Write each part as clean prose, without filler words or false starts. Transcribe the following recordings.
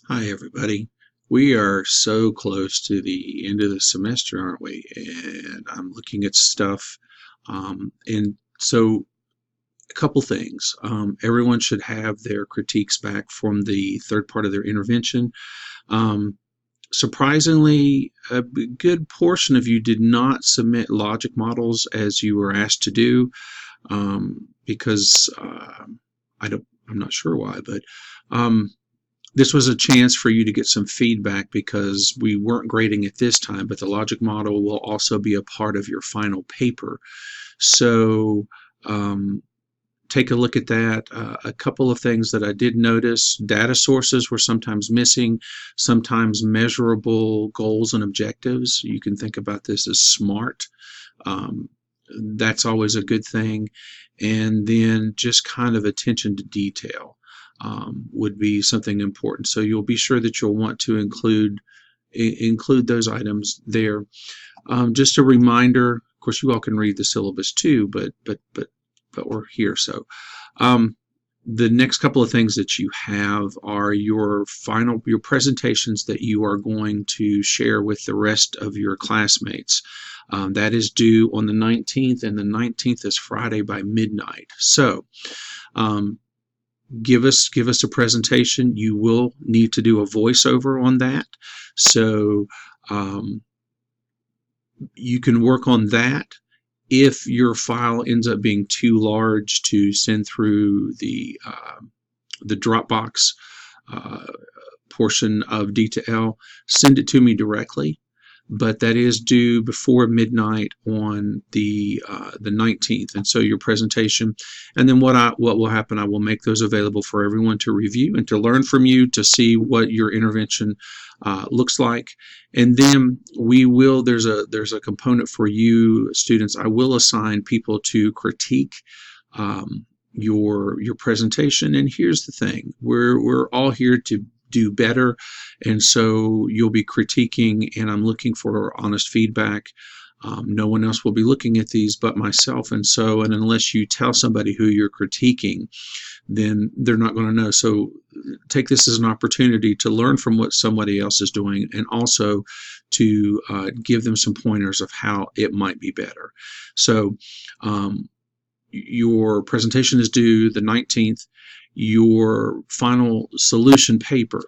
Hi, everybody. We are so close to the end of the semester, aren't we? And I'm looking at stuff. And so, a couple things. Everyone should have their critiques back from the third part of their intervention. Um, Surprisingly, good portion of you did not submit logic models as you were asked to do, because I'm not sure why, but. Um, this was a chance for you to get some feedback because we weren't grading it this time, but the logic model will also be a part of your final paper. So um, take a look at that. A couple of things that I did notice: data sources were sometimes missing, sometimes measurable goals and objectives. You can think about this as SMART. Um, that's always a good thing. And then just kind of attention to detail would be something important. So you'll be sure that you'll want to include those items there. Just a reminder. Of course, you all can read the syllabus too, but we're here. So the next couple of things that you have are your presentations that you are going to share with the rest of your classmates. That is due on the 19th, and the 19th is Friday by midnight. So give us a presentation. You will need to do a voiceover on that. So you can work on that. If your file ends up being too large to send through the Dropbox portion of D2L, send it to me directly. But that is due before midnight on the 19th, and so your presentation, and then what will happen, I will make those available for everyone to review and to learn from you, to see what your intervention looks like. And then there's a component for you students. I will assign people to critique your presentation. And here's the thing: we're all here to do better, and so you'll be critiquing, and I'm looking for honest feedback. No one else will be looking at these but myself, and unless you tell somebody who you're critiquing, then they're not going to know. So take this as an opportunity to learn from what somebody else is doing, and also to give them some pointers of how it might be better. So your presentation is due the 19th. Your final solution paper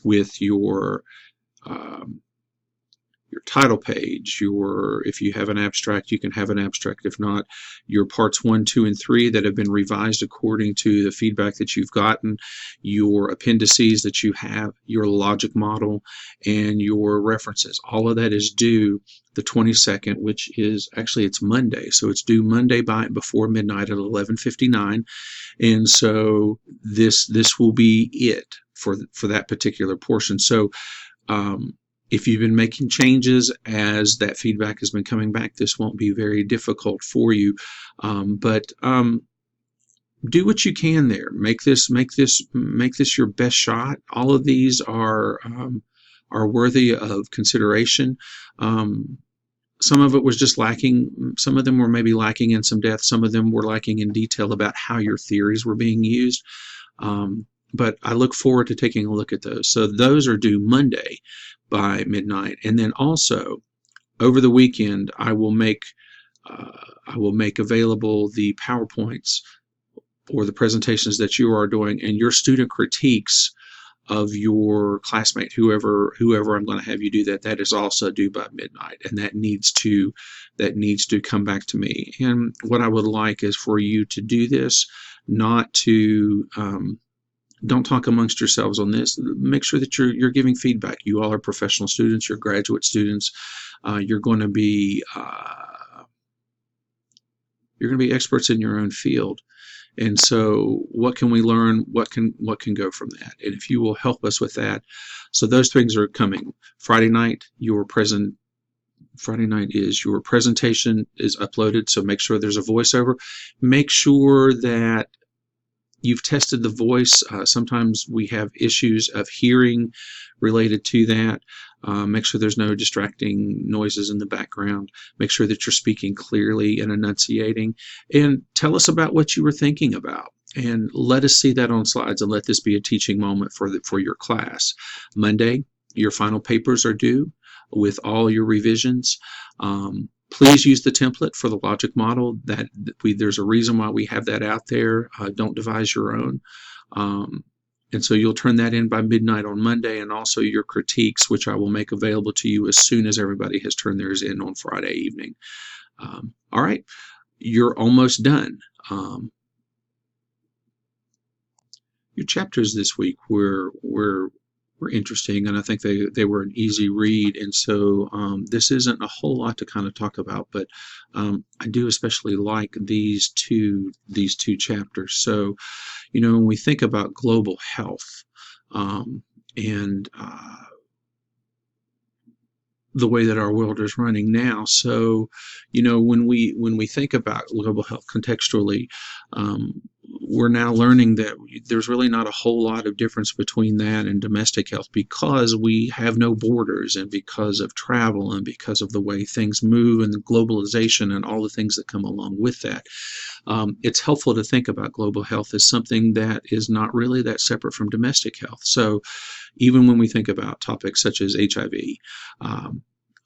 with your title page, if you have an abstract, you can have an abstract. If not, your parts 1, 2, and 3 that have been revised according to the feedback that you've gotten, your appendices that you have, your logic model, and your references. All of that is due the 22nd, which is actually, it's Monday, so it's due Monday before midnight at 11:59, and so this will be it for that particular portion. So if you've been making changes as that feedback has been coming back, this won't be very difficult for you. But do what you can there. Make this your best shot. All of these are worthy of consideration. Some of it was just lacking. Some of them were maybe lacking in some depth. Some of them were lacking in detail about how your theories were being used. But I look forward to taking a look at those. So those are due Monday by midnight, and then also over the weekend I will make available the PowerPoints or the presentations that you are doing, and your student critiques of your classmate, whoever I'm going to have you do that. That is also due by midnight, and that needs to come back to me. And what I would like is for you to do this, not to don't talk amongst yourselves on this. Make sure that you're giving feedback. You all are professional students. You're graduate students. You're going to be experts in your own field. And so, what can we learn? What can go from that? And if you will help us with that, so those things are coming. Friday night is your presentation is uploaded. So make sure there's a voiceover. Make sure that you've tested the voice. Sometimes we have issues of hearing related to that. Make sure there's no distracting noises in the background. Make sure that you're speaking clearly and enunciating. And tell us about what you were thinking about. And let us see that on slides, and let this be a teaching moment for your class. Monday, your final papers are due with all your revisions. Please use the template for the logic model. There's a reason why we have that out there. Don't devise your own. And so you'll turn that in by midnight on Monday, and also your critiques, which I will make available to you as soon as everybody has turned theirs in on Friday evening. All right, you're almost done. Your chapters this week were interesting, and I think they were an easy read. And so this isn't a whole lot to kind of talk about, but I do especially like these two chapters. So, when we think about global health and the way that our world is running now. So, when we think about global health contextually, we're now learning that there's really not a whole lot of difference between that and domestic health, because we have no borders, and because of travel, and because of the way things move, and the globalization and all the things that come along with that. It's helpful to think about global health as something that is not really that separate from domestic health. So even when we think about topics such as HIV,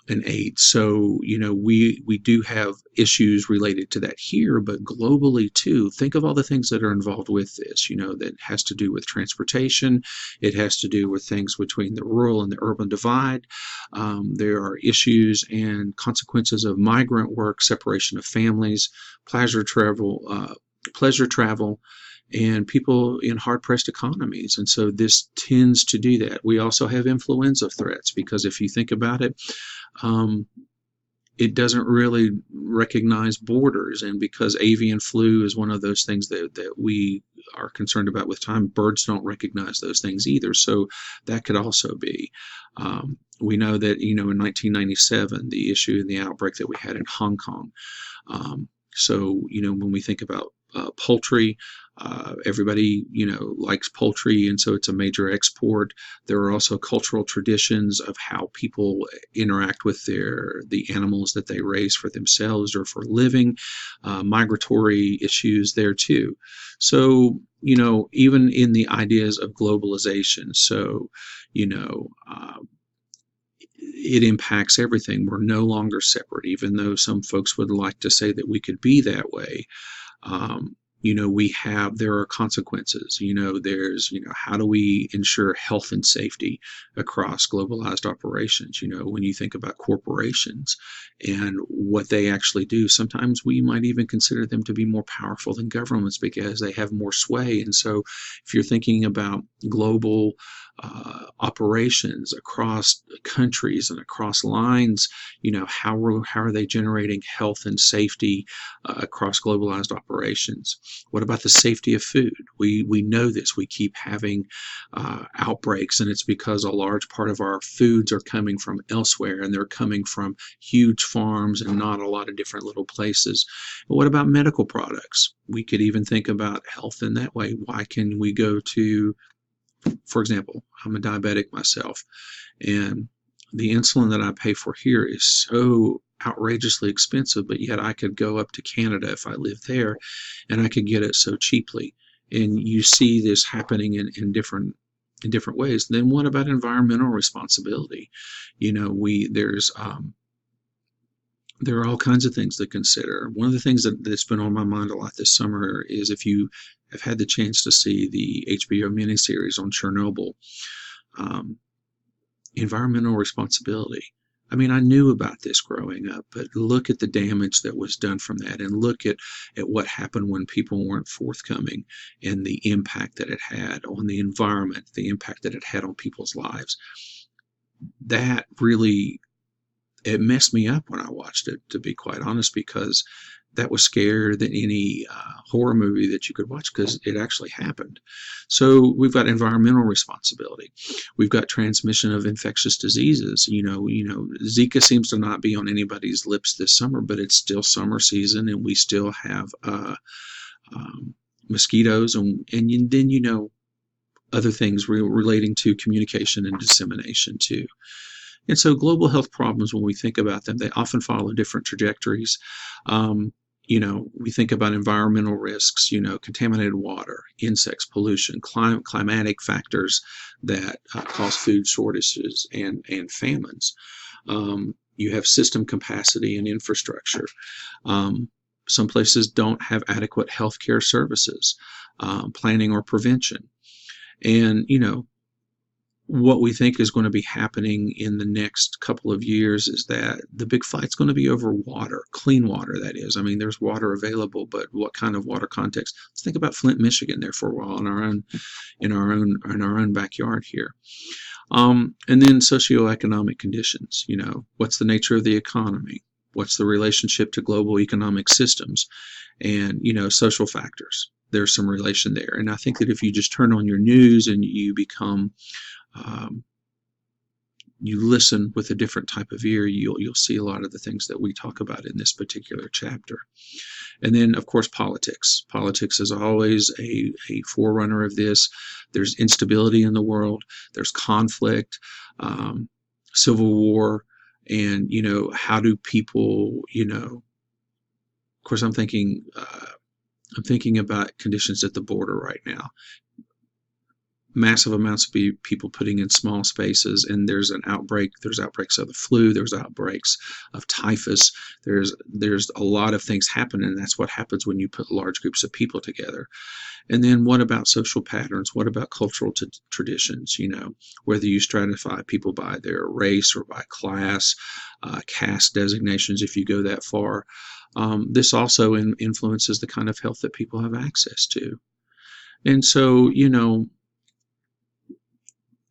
and AIDS. So, we do have issues related to that here, but globally too. Think of all the things that are involved with this, that has to do with transportation. It has to do with things between the rural and the urban divide. There are issues and consequences of migrant work, separation of families, pleasure travel, and people in hard-pressed economies. And so this tends to do that. We also have influenza threats, because if you think about it, it doesn't really recognize borders. And because avian flu is one of those things that we are concerned about with time, birds don't recognize those things either. So that could also be. We know that, in 1997, the issue and the outbreak that we had in Hong Kong. So, when we think about poultry, everybody, likes poultry, and so it's a major export. There are also cultural traditions of how people interact with the animals that they raise for themselves or for living, migratory issues there too. So, even in the ideas of globalization, so, it impacts everything. We're no longer separate, even though some folks would like to say that we could be that way. There are consequences. There's, how do we ensure health and safety across globalized operations? When you think about corporations and what they actually do, sometimes we might even consider them to be more powerful than governments because they have more sway. And so if you're thinking about global operations across countries and across lines, how are they generating health and safety across globalized operations? What about the safety of food? We know this. We keep having outbreaks, and it's because a large part of our foods are coming from elsewhere, and they're coming from huge farms and not a lot of different little places. But what about medical products? We could even think about health in that way. Why can we go to, for example, I'm a diabetic myself, and the insulin that I pay for here is so outrageously expensive, but yet I could go up to Canada if I live there, and I could get it so cheaply. And you see this happening in different ways. Then what about environmental responsibility? There are all kinds of things to consider. One of the things that's been on my mind a lot this summer is, if you have had the chance to see the HBO miniseries on Chernobyl, environmental responsibility. I mean, I knew about this growing up, but look at the damage that was done from that, and look at what happened when people weren't forthcoming, and the impact that it had on the environment, the impact that it had on people's lives. That really, it messed me up when I watched it, to be quite honest, because that was scarier than any horror movie that you could watch, because it actually happened. So we've got environmental responsibility. We've got transmission of infectious diseases. Zika seems to not be on anybody's lips this summer, but it's still summer season, and we still have mosquitoes, and then other things relating to communication and dissemination too. And so global health problems, when we think about them, they often follow different trajectories. we think about environmental risks, contaminated water, insects, pollution, climatic factors that cause food shortages and famines. You have system capacity and infrastructure. Some places don't have adequate healthcare services, planning or prevention. And, what we think is going to be happening in the next couple of years is that the big fight's going to be over water, clean water, that is. I mean, there's water available, but what kind of water context? Let's think about Flint, Michigan there for a while in our own backyard here. And then socioeconomic conditions, what's the nature of the economy? What's the relationship to global economic systems? And, social factors. There's some relation there. And I think that if you just turn on your news and you become you listen with a different type of ear, you'll see a lot of the things that we talk about in this particular chapter. And then, of course, politics. Politics is always a forerunner of this. There's instability in the world. There's conflict, civil war, and how do people, of course, I'm thinking about conditions at the border right now. Massive amounts of people putting in small spaces, and there's outbreaks of the flu, there's outbreaks of typhus, there's a lot of things happening, and that's what happens when you put large groups of people together. And then what about social patterns? What about cultural traditions? Whether you stratify people by their race or by class, caste designations, if you go that far. This also influences the kind of health that people have access to. And so,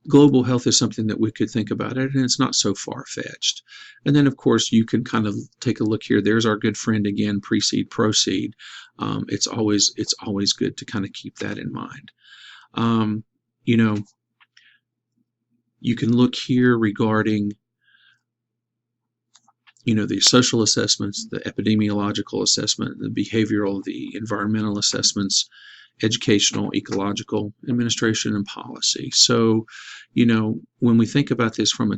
global health is something that we could think about it, and it's not so far-fetched. And then, of course, you can kind of take a look here. There's our good friend again, precede, proceed. It's always good to kind of keep that in mind. You can look here regarding the social assessments, the epidemiological assessment, the behavioral, the environmental assessments, educational, ecological, administration, and policy. So, when we think about this from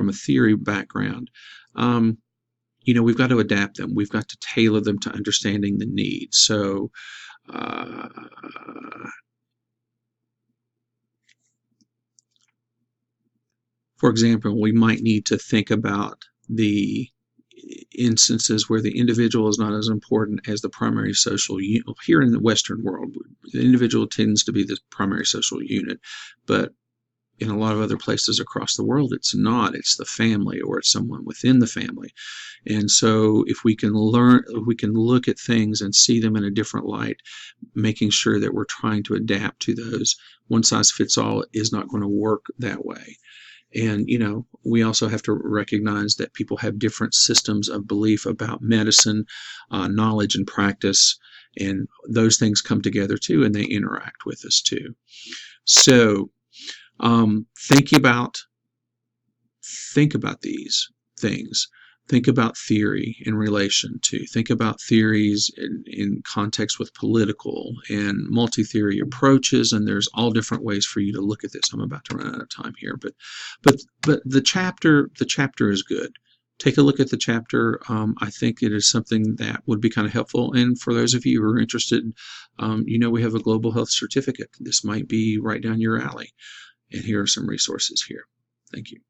a theory background, we've got to adapt them. We've got to tailor them to understanding the needs. So, for example, we might need to think about the instances where the individual is not as important as the primary social unit. Here in the Western world, the individual tends to be the primary social unit, but in a lot of other places across the world, it's not. It's the family, or it's someone within the family. And so if we can look at things and see them in a different light, making sure that we're trying to adapt to those. One size fits all is not going to work that way. And, we also have to recognize that people have different systems of belief about medicine, knowledge, and practice, and those things come together too, and they interact with us too. So, think about these things. Think about theory in relation to, think about theories in context with political and multi-theory approaches, and there's all different ways for you to look at this. I'm about to run out of time here, but the chapter is good. Take a look at the chapter. I think it is something that would be kind of helpful, and for those of you who are interested, we have a global health certificate. This might be right down your alley, and here are some resources here. Thank you.